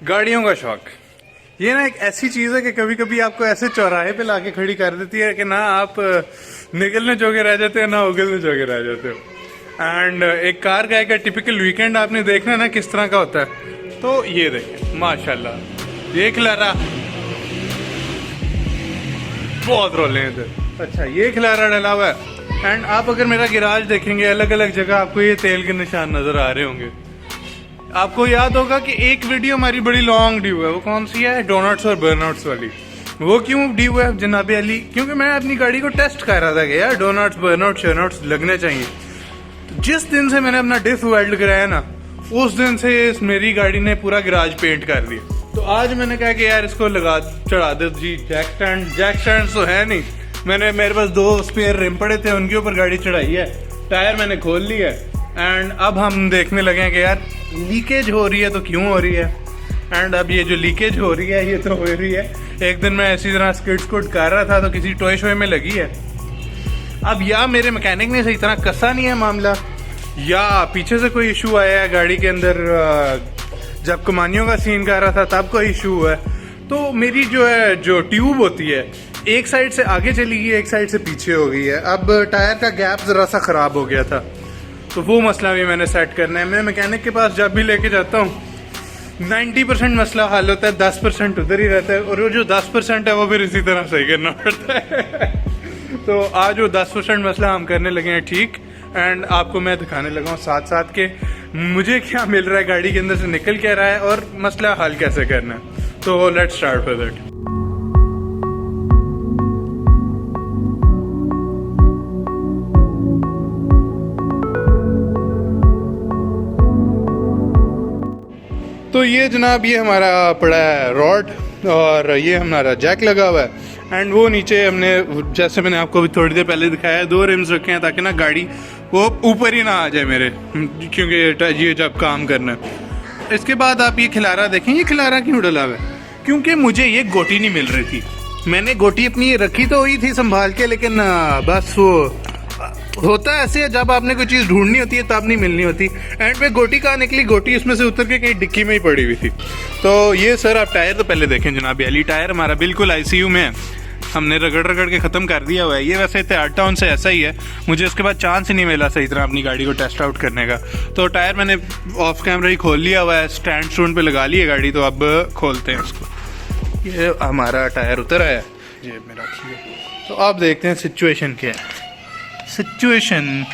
गाड़ियों का शौक ये ना एक ऐसी चीज है कि कभी कभी आपको ऐसे चौराहे पे लाके खड़ी कर देती है कि ना आप निकलने जोगे रह जाते हो ना उगलने जोगे रह जाते हो। एंड एक कार गाय का टिपिकल वीकेंड आपने देखना ना किस तरह का होता है। तो ये देखें माशाल्लाह, ये खिलारा बहुत रोले हैं इधर। अच्छा, ये खिलारा डला हुआ है। एंड आप अगर मेरा गिराज देखेंगे, अलग अलग जगह आपको ये तेल के निशान नजर आ रहे होंगे। आपको याद होगा कि एक वीडियो हमारी बड़ी लॉन्ग ड्यू है, वो कौन सी है? डोनट्स और बर्नआउट्स वाली। वो क्यों ड्यू है जनाब अली? क्योंकि मैं अपनी गाड़ी को टेस्ट कर रहा था कि यार डोनट्स बर्नआउट शर्नआउट्स लगने चाहिए। तो जिस दिन से मैंने अपना डिफ वेल्ड कराया ना, उस दिन से मेरी गाड़ी ने पूरा गैराज पेंट कर दिया। तो आज मैंने कहा कि यार इसको लगा चढ़ा दे जी। जैक स्टैंड तो है नहीं, मेरे पास 2 स्पेयर रिम पड़े थे, उनके ऊपर गाड़ी चढ़ाई है। टायर मैंने खोल लिया है। एंड अब हम देखने लगे हैं कि यार लीकेज हो रही है तो क्यों हो रही है। एंड अब ये जो लीकेज हो रही है ये तो हो रही है। एक दिन मैं इसी तरह स्किड स्कुड कर रहा था तो किसी टॉय शो में लगी है। अब या मेरे मैकेनिक ने सही तरह कसा नहीं है मामला, या पीछे से कोई इशू आया है गाड़ी के अंदर। जब कमानियों का सीन कर रहा था तब कोई इशू हुआ है। तो मेरी जो ट्यूब होती है, एक साइड से आगे चली गई, एक साइड से पीछे हो गई है। अब टायर का गैप जरा सा खराब हो गया था, तो वो मसला भी मैंने सेट करना है। मैं मैकेनिक के पास जब भी लेके जाता हूँ 90% मसला हल होता है, 10% उधर ही रहता है। और वो जो 10% है वो फिर इसी तरह सही करना पड़ता है। तो आज वो 10% मसला हम करने लगे हैं ठीक। एंड आपको मैं दिखाने लगा हूँ साथ साथ के मुझे क्या मिल रहा है, गाड़ी के अंदर से निकल क्या रहा है और मसला हल कैसे करना है। तो लेट्स स्टार्ट विद इट। तो ये जनाब ये हमारा पड़ा है रॉड और ये हमारा जैक लगा हुआ है। एंड वो नीचे हमने, जैसे मैंने आपको अभी थोड़ी देर पहले दिखाया, 2 रिम्स रखे हैं ताकि ना गाड़ी वो ऊपर ही ना आ जाए मेरे, क्योंकि ये जब काम करना है। इसके बाद आप ये खिलारा देखें, ये खिलारा क्यों डला हुआ है? क्योंकि मुझे ये गोटी नहीं मिल रही थी। मैंने गोटी अपनी रखी तो हुई थी संभाल के, लेकिन बस वो होता है ऐसे, जब आपने कोई चीज़ ढूंढनी होती है तब नहीं मिलनी होती। एंड पे गोटी कहाँ निकली? गोटी इसमें से उतर के कहीं डिक्की में ही पड़ी हुई थी। तो ये सर आप टायर तो पहले देखें जनाब अली, टायर हमारा बिल्कुल ICU में है। हमने रगड़ के ख़त्म कर दिया हुआ है। ये वैसे इत्तेहाद टाउन से ऐसा ही है, मुझे उसके बाद चांस ही नहीं मिला सही तरह अपनी गाड़ी को टेस्ट आउट करने का। तो टायर मैंने ऑफ कैमरा ही खोल लिया हुआ है, स्टैंड पे लगा लिए गाड़ी। तो अब खोलते हैं इसको। ये हमारा टायर उतर आया जेब में रखिए। तो अब देखते हैं सिचुएशन क्या है। सिचुएशन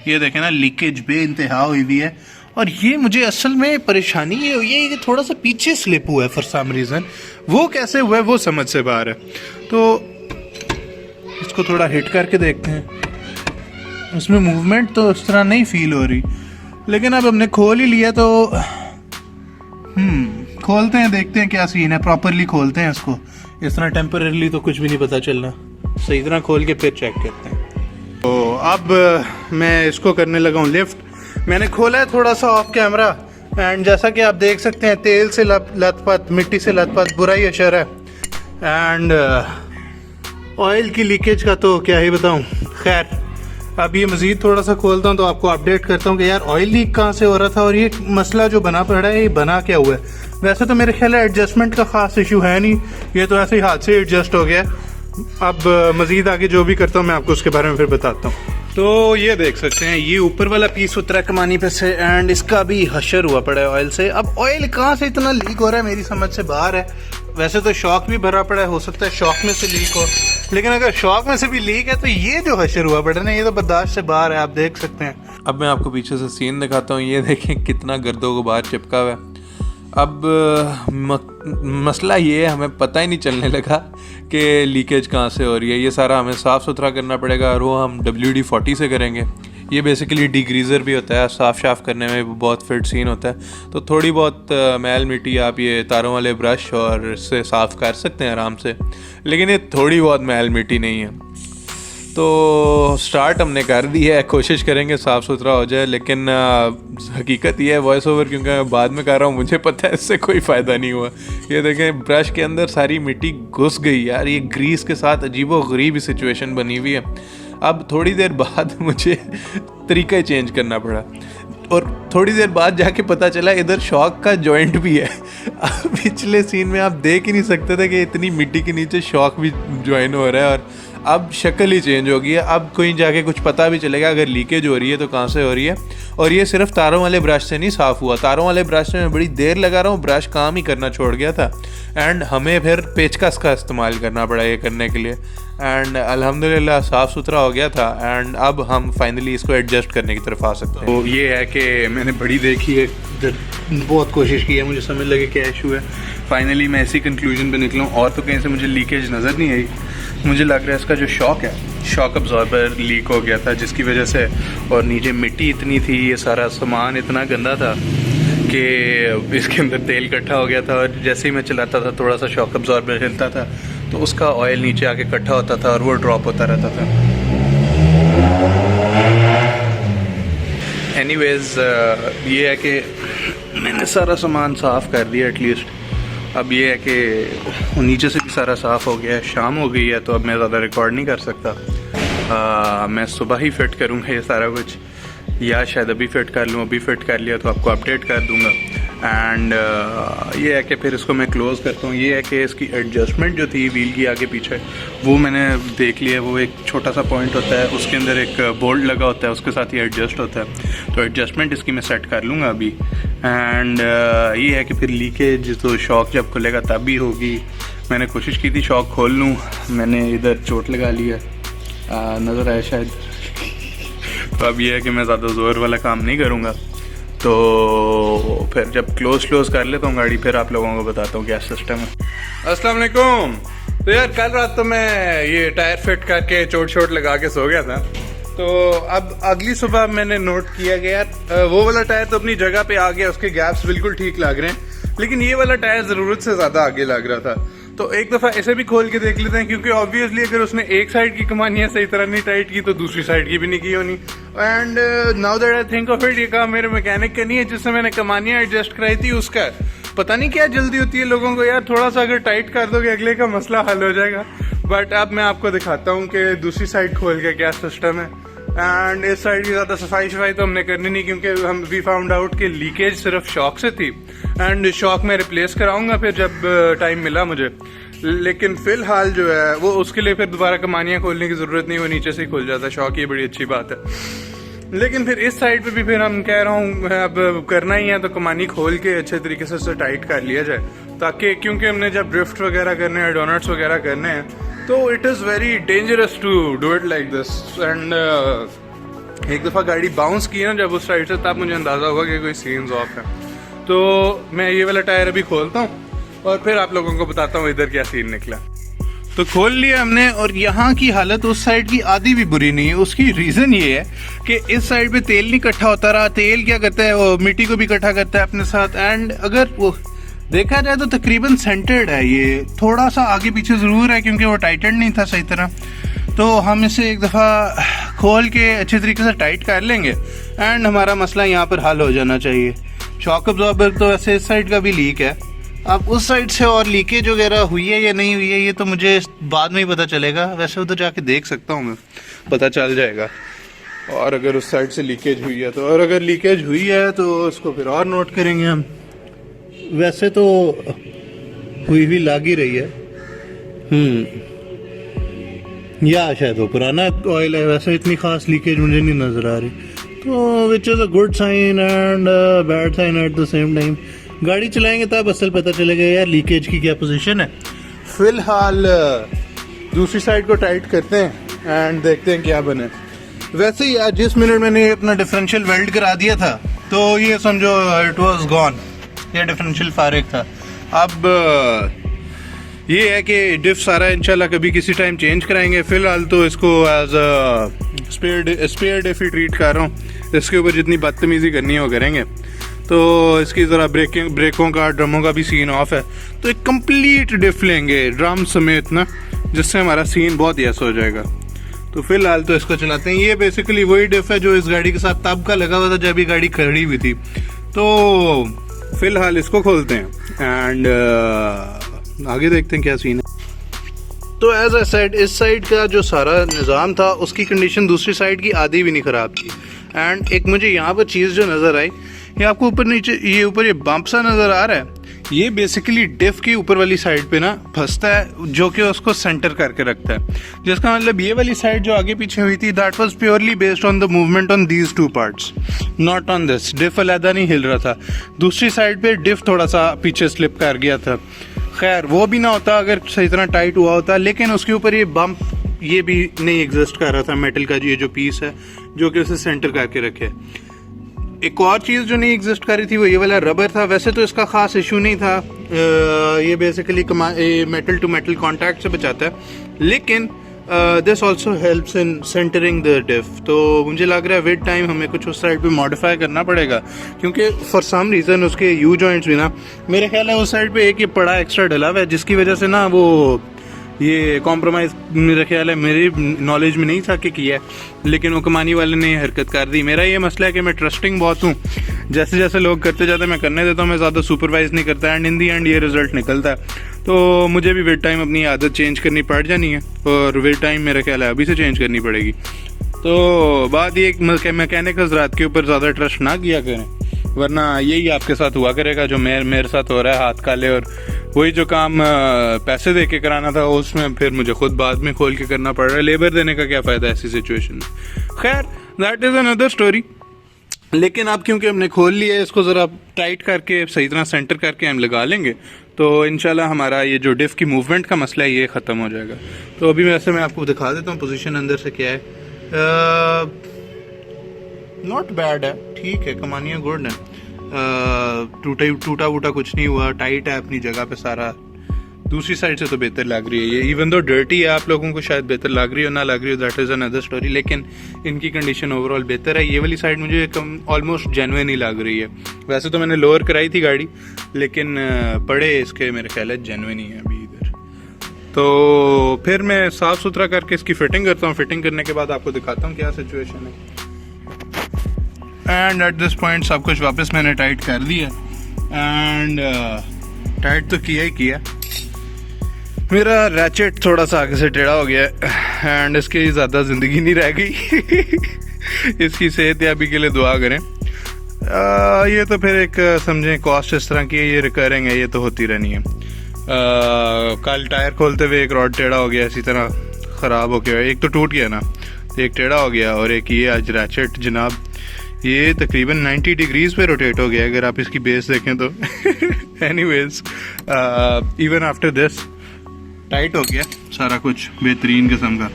ये देखें ना, लीकेज बेइंतहा हुई हुई है। और ये मुझे असल में परेशानी ये हुई है कि थोड़ा सा पीछे स्लिप हुआ है फॉर सम रीज़न। वो कैसे हुआ है वो समझ से बाहर है। तो इसको थोड़ा हिट करके देखते हैं। इसमें मूवमेंट तो इस तरह नहीं फील हो रही, लेकिन अब हमने खोल ही लिया तो खोलते हैं, देखते हैं क्या सीन है। प्रॉपरली खोलते हैं इसको। इस तरह टेम्परेली तो कुछ भी नहीं पता चलना। सही तरह खोल के फिर चेक करते हैं। तो अब मैं इसको करने लगा हूँ लिफ्ट। मैंने खोला है थोड़ा सा ऑफ कैमरा। एंड जैसा कि आप देख सकते हैं, तेल से लथपथ, मिट्टी से लथपथ बुरा ही असर है। एंड ऑयल की लीकेज का तो क्या ही बताऊँ। खैर, अब ये मज़ीद थोड़ा सा खोलता हूँ तो आपको अपडेट करता हूँ कि यार ऑयल लीक कहाँ से हो रहा था और ये मसला जो बना पड़ा है ये बना क्या हुआ है। वैसे तो मेरे ख्याल है एडजस्टमेंट का ख़ास इशू है नहीं, ये तो ऐसे ही हाथ से एडजस्ट हो गया। अब मज़ीद आगे जो भी करता हूँ मैं आपको उसके बारे में फिर बताता हूँ। तो ये देख सकते हैं, ये ऊपर वाला पीस उतरा कमानी पे से एंड इसका भी हशर हुआ पड़ा है ऑयल से। अब ऑयल कहाँ से इतना लीक हो रहा है मेरी समझ से बाहर है। वैसे तो शॉक भी भरा पड़ा है, हो सकता है शॉक में से लीक हो, लेकिन अगर शॉक में से भी लीक है तो ये जो हशर हुआ पड़ा है ना, ये तो बर्दाश्त से बाहर है। आप देख सकते हैं। अब मैं आपको पीछे से सीन दिखाता हूँ। ये देखें कितना गर्दों को बाहर चिपका हुआ है। अब मसला ये है, हमें पता ही नहीं चलने लगा कि लीकेज कहाँ से हो रही है। ये सारा हमें साफ़ सुथरा करना पड़ेगा और वो हम WD-40 से करेंगे। ये बेसिकली डिग्रीज़र भी होता है, साफ़ करने में बहुत फिट सीन होता है। तो थोड़ी बहुत मैल मिट्टी आप ये तारों वाले ब्रश और इससे साफ़ कर सकते हैं आराम से, लेकिन ये थोड़ी बहुत मैल मिट्टी नहीं है। तो स्टार्ट हमने कर दी है, कोशिश करेंगे साफ़ सुथरा हो जाए। लेकिन हकीकत ये है, वॉइस ओवर क्योंकि मैं बाद में कर रहा हूँ, मुझे पता है इससे कोई फ़ायदा नहीं हुआ। ये देखें ब्रश के अंदर सारी मिट्टी घुस गई यार। ये ग्रीस के साथ अजीबो-गरीब सिचुएशन बनी हुई है। अब थोड़ी देर बाद मुझे तरीका चेंज करना पड़ा। और थोड़ी देर बाद जाके पता चला इधर शॉक का जॉइंट भी है। पिछले सीन में आप देख ही नहीं सकते थे कि इतनी मिट्टी के नीचे शॉक भी ज्वाइन हो रहा है, और अब शक्ल ही चेंज हो गई है। अब कोई जाके कुछ पता भी चलेगा अगर लीकेज हो रही है तो कहाँ से हो रही है। और ये सिर्फ तारों वाले ब्रश से नहीं साफ़ हुआ, तारों वाले ब्रश से मैं बड़ी देर लगा रहा हूँ, ब्रश काम ही करना छोड़ गया था, एंड हमें फिर पेचकस का इस्तेमाल करना पड़ा ये करने के लिए। एंड अल्हम्दुलिल्लाह साफ़ सुथरा हो गया था, एंड अब हम फाइनली इसको एडजस्ट करने की तरफ आ सकते हैं। तो ये है कि मैंने बड़ी देखी है, बहुत कोशिश की है, मुझे समझ लगे क्या इशू है। फाइनली मैं इसी कंक्लूजन पे निकला हूँ, और तो कहीं से मुझे लीकेज नज़र नहीं आई। मुझे लग रहा है इसका जो शॉक है, शॉक अब्जॉर्बर लीक हो गया था, जिसकी वजह से, और नीचे मिट्टी इतनी थी, ये सारा सामान इतना गंदा था कि इसके अंदर तेल इकट्ठा हो गया था, और जैसे ही मैं चलाता था थोड़ा सा शॉक अब्जॉर्बर हिलता था तो उसका ऑयल नीचे आके इकट्ठा होता था और वो ड्रॉप होता रहता था। एनीवेज ये है कि मैंने सारा सामान साफ़ कर दिया एटलीस्ट। अब ये है कि नीचे से भी सारा साफ़ हो गया है, शाम हो गई है तो अब मैं ज़्यादा रिकॉर्ड नहीं कर सकता। मैं सुबह ही फ़िट करूँगा ये सारा कुछ, या शायद अभी फ़िट कर लूँ, अभी फ़िट कर लिया तो आपको अपडेट कर दूँगा। एंड ये है कि फिर इसको मैं क्लोज़ करता हूँ। ये है कि इसकी एडजस्टमेंट जो थी व्हील की आगे पीछे, वो मैंने देख लिया, वो एक छोटा सा पॉइंट होता है, उसके अंदर एक बोल्ट लगा होता है, उसके साथ ही एडजस्ट होता है। तो एडजस्टमेंट इसकी मैं सेट कर लूँगा अभी। एंड ये है कि फिर लीकेज तो शॉक जब खुलेगा तब भी होगी। मैंने कोशिश की थी शॉक खोल लूँ, मैंने इधर चोट लगा लिया, नज़र आया शायद। तो अब ये है कि मैं ज़्यादा ज़ोर वाला काम नहीं करूँगा, तो फिर जब क्लोज कर लेता हूँ गाड़ी, फिर आप लोगों को बताता हूँ क्या सिस्टम है। अस्सलाम वालेकुम। तो यार कल रात तो मैं ये टायर फिट करके चोट लगा के सो गया था, तो अब अगली सुबह मैंने नोट किया कि यार वो वाला टायर तो अपनी जगह पे आ गया, उसके गैप्स बिल्कुल ठीक लग रहे हैं, लेकिन ये वाला टायर ज़रूरत से ज़्यादा आगे लग रहा था। तो एक दफ़ा ऐसे भी खोल के देख लेते हैं, क्योंकि ऑब्वियसली अगर उसने एक साइड की कमानियाँ सही तरह नहीं टाइट की तो दूसरी साइड की भी नहीं की होनी। And now that I think of it, ये काम मेरे मैकेनिक का नहीं है जिससे मैंने कमानियाँ एडजस्ट कराई थी, उसका। पता नहीं क्या जल्दी होती है लोगों को यार, थोड़ा सा अगर टाइट कर दोगे अगले का मसला हल हो जाएगा। बट अब मैं आपको दिखाता हूँ कि दूसरी साइड खोल के क्या सिस्टम है। एंड इस साइड की ज़्यादा सफाई तो हमने करनी नहीं, क्योंकि हम वी फाउंड आउट कि लीकेज सिर्फ शॉक से थी, एंड शॉक मैं रिप्लेस कराऊंगा फिर जब टाइम मिला मुझे। लेकिन फिलहाल जो है वो उसके लिए फिर दोबारा कमानियाँ खोलने की ज़रूरत नहीं, वो नीचे से ही खुल जाता है शॉक, ये बड़ी अच्छी बात है। लेकिन फिर इस साइड पे भी फिर हम कह रहा हूँ अब करना ही है तो कमानी खोल के अच्छे तरीके से उसे टाइट कर लिया जाए, ताकि क्योंकि हमने जब ड्रिफ्ट वगैरह करने हैं, डोनट्स वगैरह करने हैं, तो it is very dangerous to do it like this. And एक दफ़ा गाड़ी बाउंस की ना जब उस साइड से, तब मुझे अंदाज़ा हुआ कि कोई सीन्स ऑफ है। तो मैं ये वाला टायर अभी खोलता हूँ और फिर आप लोगों को बताता हूँ इधर क्या सीन निकला। तो खोल लिया हमने, और यहाँ की हालत उस साइड की आधी भी बुरी नहीं है। उसकी रीज़न ये है कि इस साइड पे तेल नहीं इकट्ठा होता रहा। तेल क्या करता है, वो मिट्टी को भी इकट्ठा करता है अपने साथ, एंड अगर वो देखा जाए तो तकरीबन सेंटर्ड है। ये थोड़ा सा आगे पीछे ज़रूर है क्योंकि वो टाइटेड नहीं था सही तरह। तो हम इसे एक दफ़ा खोल के अच्छे तरीके से टाइट कर लेंगे एंड हमारा मसला यहाँ पर हल हो जाना चाहिए। शॉक अब्जॉर्बर तो वैसे इस साइड का भी लीक है, अब उस साइड से और लीकेज वगैरह हुई है या नहीं हुई है ये तो मुझे बाद में ही पता चलेगा। वैसे उधर जाके देख सकता हूँ मैं, पता चल जाएगा। और अगर उस साइड से लीकेज हुई है तो, और अगर लीकेज हुई है तो उसको फिर और नोट करेंगे हम। वैसे तो हुई लग ही रही है, या शायद वो पुराना ऑयल है। वैसे इतनी खास लीकेज मुझे नहीं नज़र आ रही, तो which is a good sign and bad sign at the same time. गाड़ी चलाएंगे तब असल पता चलेगा यार लीकेज की क्या पोजीशन है। फिलहाल दूसरी साइड को टाइट करते हैं एंड देखते हैं क्या बने। वैसे ही आज जिस मिनट मैंने अपना डिफरेंशियल वेल्ड करा दिया था तो ये समझो इट वाज गॉन, ये डिफरेंशियल फारिग था। अब ये है कि डिफ सारा इंशाल्लाह कभी किसी टाइम चेंज कराएंगे। फिलहाल तो इसको एज अ स्पेयर डिफ ही ट्रीट कर रहा हूँ। इसके ऊपर जितनी बदतमीज़ी करनी है वो करेंगे। तो इसकी ज़रा ब्रेकों का, ड्रमों का भी सीन ऑफ है, तो एक कंप्लीट डिफ लेंगे ड्रम समेत ना, जिससे हमारा सीन बहुत यस हो जाएगा। तो फिलहाल तो इसको चलाते हैं। ये बेसिकली वही डिफ है जो इस गाड़ी के साथ तब का लगा हुआ था जब ये गाड़ी खड़ी हुई थी। तो फिलहाल इसको खोलते हैं एंड आगे देखते हैं क्या सीन है। तो एज आई सेड, इस साइड का जो सारा निज़ाम था उसकी कंडीशन दूसरी साइड की आधी भी नहीं ख़राब थी। एंड एक मुझे यहाँ पर चीज़ जो नज़र आई, ये आपको ऊपर नीचे ये ऊपर ये बम्प सा नज़र आ रहा है, ये बेसिकली डिफ की ऊपर वाली साइड पे ना फंसता है, जो कि उसको सेंटर करके रखता है। जिसका मतलब ये वाली साइड जो आगे पीछे हुई थी, that was purely based on the movement on these two parts, not on this. Diff अलहदा नहीं हिल रहा था, दूसरी साइड पे डिफ थोड़ा सा पीछे स्लिप कर गया था। खैर वो भी ना होता अगर सही तरह टाइट हुआ होता, लेकिन उसके ऊपर ये बम्प ये भी नहीं एग्जिस्ट कर रहा था, मेटल का ये जो पीस है जो कि उसे सेंटर करके रखे। एक और चीज़ जो नहीं एग्जिस्ट कर रही थी वो ये वाला रबर था। वैसे तो इसका खास इशू नहीं था, ये basically metal to metal contact से बचाता है, लेकिन this also helps in centering the diff. तो मुझे लग रहा है विद टाइम हमें कुछ उस साइड पे मॉडिफाई करना पड़ेगा, क्योंकि फॉर सम रीज़न उसके यू जॉइंट्स भी ना, मेरे ख्याल है उस साइड पे एक ये बड़ा एक्स्ट्रा डला हुआ है, जिसकी वजह से ना वो ये कॉम्प्रोमाइज़ मेरे ख्याल है मेरी नॉलेज में नहीं था कि किया है, लेकिन वो कमानी वाले ने हरकत कर दी। मेरा ये मसला है कि मैं ट्रस्टिंग बहुत हूँ, जैसे जैसे लोग करते जाते हैं मैं करने देता हूँ, मैं ज़्यादा सुपरवाइज नहीं करता, एंड इन दी एंड ये रिजल्ट निकलता है। तो मुझे भी विद टाइम अपनी आदत चेंज करनी पड़ जानी है, और विद टाइम मेरा ख्याल है अभी से चेंज करनी पड़ेगी। तो बात ये मैकेनिक हज़रात के ऊपर ज़्यादा ट्रस्ट ना किया करें, वरना यही आपके साथ हुआ करेगा जो मेरे साथ हो रहा है, हाथ काले। और वही जो काम पैसे दे के कराना था उसमें फिर मुझे खुद बाद में खोल के करना पड़ रहा है। लेबर देने का क्या फ़ायदा ऐसी सिचुएशन में। खैर दैट इज़ अनदर स्टोरी। लेकिन अब क्योंकि हमने खोल लिया है, इसको ज़रा टाइट करके सही तरह सेंटर करके हम लगा लेंगे, तो इंशाल्लाह हमारा ये जो डिफ की मूवमेंट का मसला है ये ख़त्म हो जाएगा। तो अभी वैसे मैं आपको दिखा देता हूँ पोजीशन अंदर से क्या है। नॉट बैड है, ठीक है, कमानियाँ गुड है, टूटा वूटा कुछ नहीं हुआ, टाइट है अपनी जगह पे सारा। दूसरी साइड से तो बेहतर लग रही है ये, इवन दो डर्टी है, आप लोगों को शायद बेहतर लग रही हो ना लग रही हो, दैट इज़ अनदर स्टोरी, लेकिन इनकी कंडीशन ओवरऑल बेहतर है। ये वाली साइड मुझे कम ऑलमोस्ट जेन्युइन ही लग रही है। वैसे तो मैंने लोअर कराई थी गाड़ी, लेकिन पड़े इसके मेरे ख्याल है जेन्युइन ही है अभी इधर। तो फिर मैं साफ़ सुथरा करके इसकी फिटिंग करता हूँ, फिटिंग करने के बाद आपको दिखाता हूँ क्या सिचुएशन है। एंड एट दिस पॉइंट सब कुछ वापस मैंने टाइट कर दिया, एंड टाइट तो किया ही किया। मेरा रैचेट थोड़ा सा आगे से टेढ़ा हो गया है, एंड इसकी ज़्यादा ज़िंदगी नहीं रह गई। इसकी सेहतयाबी के लिए दुआ करें। ये तो फिर एक समझें कॉस्ट इस तरह की है, ये रिकरिंग है, ये तो होती रहनी है। कल टायर खोलते हुए एक रॉड टेढ़ा हो गया, इसी तरह ख़राब हो गया, एक तो टूट गया ना, एक टेढ़ा हो गया, और एक ये आज रैचेट जनाब ये तकरीबन 90 डिग्रीज पे रोटेट हो गया अगर आप इसकी बेस देखें तो। Anyways even after this tight हो गया सारा कुछ बेहतरीन किस्म का।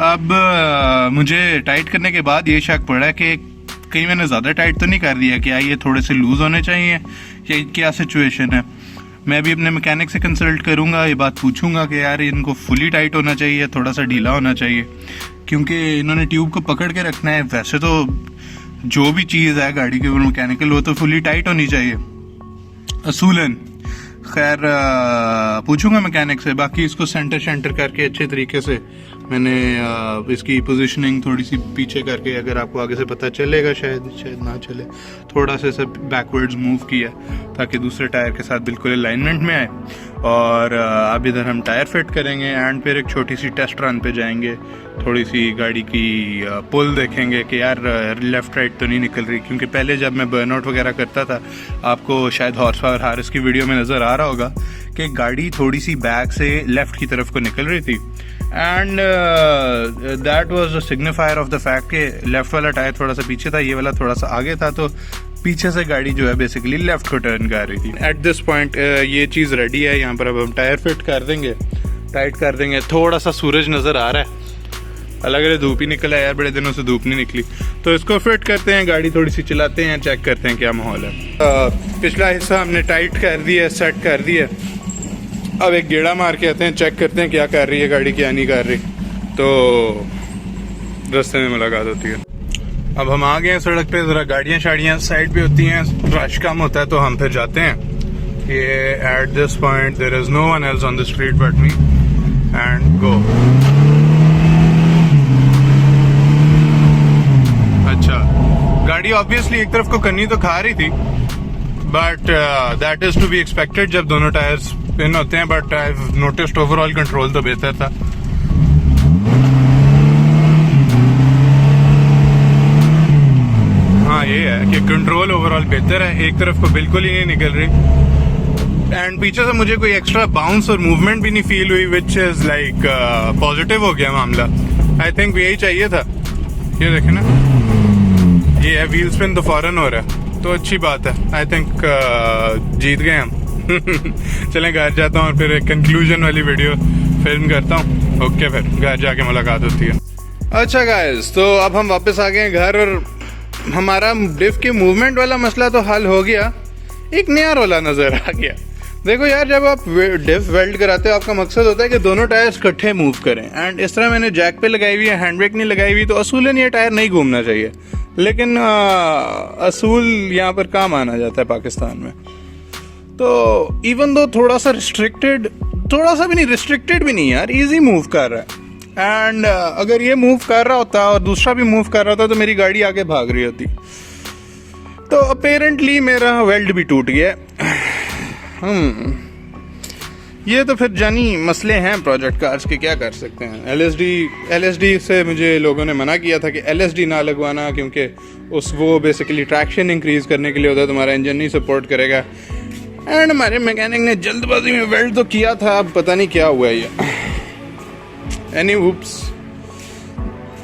अब मुझे टाइट करने के बाद ये शक पड़ा कि कहीं मैंने ज़्यादा टाइट तो नहीं कर दिया, क्या ये थोड़े से लूज़ होने चाहिए या क्या सिचुएशन है। मैं भी अपने मैकेनिक से कंसल्ट करूँगा, ये बात पूछूंगा कि यार इनको फुली टाइट होना चाहिए, थोड़ा सा ढीला होना चाहिए, क्योंकि इन्होंने ट्यूब को पकड़ के रखना है। वैसे तो जो भी चीज़ है गाड़ी के ऊपर मैकेनिकल वो तो फुली टाइट होनी चाहिए असूलन। खैर पूछूंगा मैकेनिक से। बाकी इसको सेंटर करके अच्छे तरीके से मैंने इसकी पोजीशनिंग थोड़ी सी पीछे करके, अगर आपको आगे से पता चलेगा शायद ना चले, थोड़ा सा सब बैकवर्ड्स मूव किया ताकि दूसरे टायर के साथ बिल्कुल अलाइनमेंट में आए। और अब इधर हम टायर फिट करेंगे, एंड फिर एक छोटी सी टेस्ट रन पे जाएंगे, थोड़ी सी गाड़ी की पुल देखेंगे कि यार लेफ़्ट राइट तो नहीं निकल रही, क्योंकि पहले जब मैं बर्नआउट वगैरह करता था, आपको शायद हॉर्स पावर हार्स की वीडियो में नज़र आ रहा होगा कि गाड़ी थोड़ी सी बैक से लेफ़्ट की तरफ को निकल रही थी, and that was a signifier of the fact कि लेफ़्ट वाला टायर थोड़ा सा पीछे था, ये वाला थोड़ा सा आगे था, तो पीछे से गाड़ी जो है बेसिकली लेफ़्ट को टर्न कर रही थी। एट दिस पॉइंट ये चीज़ रेडी है, यहाँ पर अब हम टायर फिट कर देंगे, टाइट कर देंगे। थोड़ा सा सूरज नज़र आ रहा है, अलग अलग धूप ही निकला है यार, बड़े दिनों से धूप नहीं निकली, तो इसको फिट करते हैं, गाड़ी थोड़ी सी चलाते हैं, चेक करते हैं क्या माहौल है। पिछला हिस्सा हमने टाइट कर दिया है, सेट कर दिया है, अब एक गेड़ा मार के आते हैं, चेक करते हैं क्या कर रही है गाड़ी, क्या नहीं कर रही, तो रास्ते में मुलाकात होती है। अब हम आ गए हैं सड़क पे, ज़रा गाड़ियाँ शाड़ियाँ साइड पे होती हैं, रश कम होता है, तो हम फिर जाते हैं। ये at this point there is no one else on the street but me, and go. अच्छा, गाड़ी ऑब्वियसली एक तरफ को कन्नी तो खा रही थी, but that is to be expected जब दोनों टायर्स इन होते हैं, but I have noticed overall control तो बेहतर था। बाकी कंट्रोल ओवरऑल बेहतर है, एक तरफ को बिल्कुल ही नहीं निकल रही। एंड पीछे से मुझे कोई एक्स्ट्रा बाउंस और मूवमेंट भी नहीं फील हुई, विच इज लाइक पॉजिटिव हो गया मामला। आई थिंक यही चाहिए था। ये देखे ना, ये है व्हील स्पिन तो फौरन हो रहा है, तो अच्छी बात है। आई थिंक जीत गए हम। चलें घर जाता हूँ और फिर एक कंक्लूजन वाली वीडियो फिल्म करता हूँ। ओके, फिर घर जाके मुलाकात होती है। अच्छा गाइस, तो अब हम वापस आ गए हैं घर और हमारा डिफ के मूवमेंट वाला मसला तो हल हो गया, एक नया रोला नजर आ गया। देखो यार, जब आप डिफ वेल्ड कराते हो आपका मकसद होता है कि दोनों टायर्स इकट्ठे मूव करें। एंड इस तरह मैंने जैक पे लगाई हुई है, हैंड ब्रेक नहीं लगाई हुई, तो असूलन ये टायर नहीं घूमना चाहिए, लेकिन असूल यहाँ पर काम आना जाता है पाकिस्तान में। तो इवन दो थोड़ा सा रिस्ट्रिक्टेड, थोड़ा सा भी नहीं, रिस्ट्रिक्टेड भी नहीं यार, इजी मूव कर रहा है। एंड अगर ये मूव कर रहा होता और दूसरा भी मूव कर रहा होता तो मेरी गाड़ी आगे भाग रही होती। तो अपेरेंटली मेरा वेल्ड भी टूट गया। ये तो फिर जानी मसले हैं प्रोजेक्ट कार्स के, क्या कर सकते हैं। LSD से मुझे लोगों ने मना किया था कि LSD ना लगवाना, क्योंकि वो बेसिकली ट्रैक्शन इंक्रीज करने के लिए होता है, तुम्हारा इंजन नहीं सपोर्ट करेगा। एंड हमारे मैकेनिक ने जल्दबाजी में वेल्ड तो किया था, अब पता नहीं क्या हुआ ये। एनी हुप्स,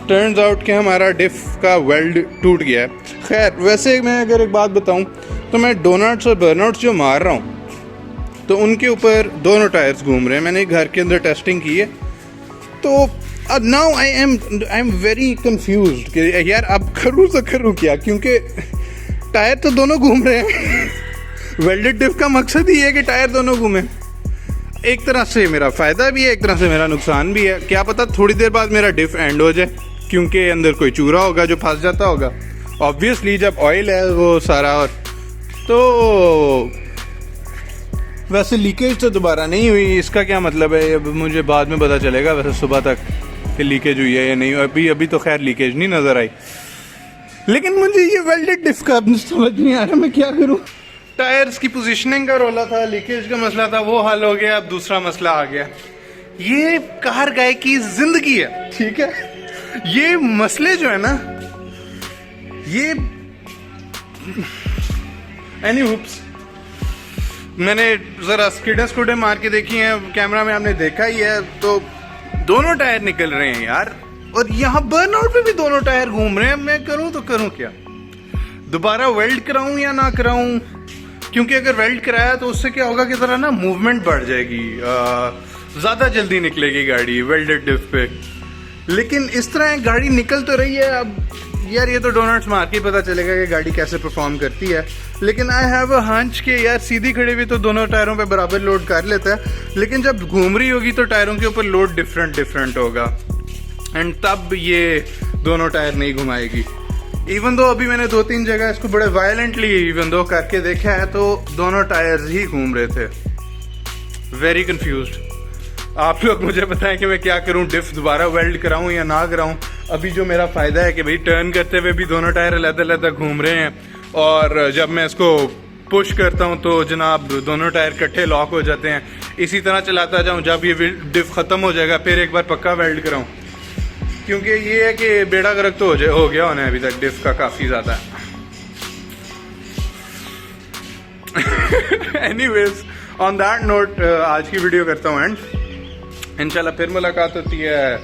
टर्न्स आउट कि हमारा डिफ का वेल्ड टूट गया है। खैर, वैसे मैं अगर एक बात बताऊं तो मैं डोनट्स और बर्नआउट्स जो मार रहा हूं तो उनके ऊपर दोनों टायर्स घूम रहे हैं। मैंने घर के अंदर टेस्टिंग की है, तो अब now I am very confused कि यार अब करूँ तो करूँ क्या, क्योंकि टायर तो दोनों घूम रहे हैं। वेल्डेड डिफ का मकसद ही है कि टायर दोनों घूमे। एक तरह से मेरा फ़ायदा भी है, एक तरह से मेरा नुकसान भी है। क्या पता थोड़ी देर बाद मेरा डिफ एंड हो जाए, क्योंकि अंदर कोई चूरा होगा जो फंस जाता होगा। ऑब्वियसली जब ऑयल है वो सारा, और तो वैसे लीकेज तो दोबारा नहीं हुई। इसका क्या मतलब है, अब मुझे बाद में पता चलेगा वैसे सुबह तक कि लीकेज हुई है या नहीं। अभी तो खैर लीकेज नहीं नज़र आई, लेकिन मुझे ये वेल्डेड डिफ का समझ नहीं आ रहा मैं क्या करूँ। टायर्स की पोजीशनिंग का रोला था, लीकेज का मसला था, वो हल हो गया। अब दूसरा मसला आ गया, ये कार गाय की जिंदगी है, ठीक है। ये मसले जो है ना, ये एनी हुप्स, मैंने जरा स्किडे मार के देखी है, कैमरा में आपने देखा ही है। तो दोनों टायर निकल रहे हैं यार, और यहाँ बर्नआउट पे भी दोनों टायर घूम रहे हैं। मैं करूँ तो करूँ क्या, दोबारा वेल्ड कराऊं या ना कराऊं? क्योंकि अगर वेल्ड कराया तो उससे क्या होगा कि जरा ना मूवमेंट बढ़ जाएगी, ज़्यादा जल्दी निकलेगी गाड़ी वेल्डेड डिफ पे। लेकिन इस तरह गाड़ी निकल तो रही है। अब यार ये तो डोनट्स मार के पता चलेगा कि गाड़ी कैसे परफॉर्म करती है। लेकिन आई हैव अ हंच के यार सीधी खड़ी हुई तो दोनों टायरों पे बराबर लोड कर लेता है, लेकिन जब घूम रही होगी तो टायरों के ऊपर लोड डिफरेंट होगा, एंड तब ये दोनों टायर नहीं घुमाएगी। इवन दो अभी मैंने 2-3 जगह इसको बड़े वायलेंटली इवन दो करके देखा है, तो दोनों टायर्स ही घूम रहे थे। Very confused. आप लोग मुझे बताएं कि मैं क्या करूं, डिफ दोबारा वेल्ड कराऊं या ना कराऊं। अभी जो मेरा फायदा है कि भाई टर्न करते हुए भी दोनों टायर अलग-अलग घूम रहे हैं, और जब मैं इसको पुश करता हूं तो जनाब दोनों टायर इकट्ठे लॉक हो जाते हैं। इसी तरह चलाता जाऊं, जब ये डिफ खत्म हो जाएगा फिर एक बार पक्का वेल्ड कराऊं, क्योंकि ये है कि बेड़ा गर्क तो हो गया होना है अभी तक डिफ का काफ़ी ज़्यादा। एनीवेज, ऑन दैट नोट आज की वीडियो करता हूँ एंड। इंशाल्लाह फिर मुलाकात होती है,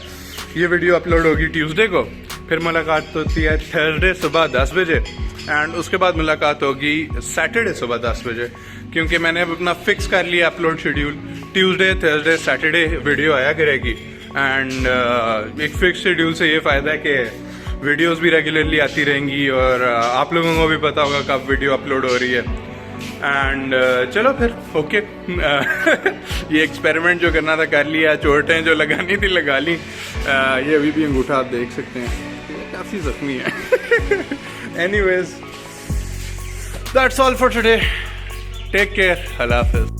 ये वीडियो अपलोड होगी ट्यूसडे को, फिर मुलाकात होती है थर्सडे सुबह 10 बजे, एंड उसके बाद मुलाकात होगी सैटरडे सुबह 10 बजे, क्योंकि मैंने अब अपना फिक्स कर लिया upload schedule. Tuesday, Thursday, Saturday video आया करेगी। एंड एक फिक्स शेड्यूल से ये फ़ायदा है कि वीडियोस भी रेगुलरली आती रहेंगी, और आप लोगों को भी पता होगा कब वीडियो अपलोड हो रही है। एंड चलो फिर ओके। ये एक्सपेरिमेंट जो करना था कर लिया, चोटें जो लगानी थी लगा ली। ये अभी भी अंगूठा आप देख सकते हैं, काफ़ी जख्मी है। Anyways, that's all for today, take care, अल्लाह हाफिज़।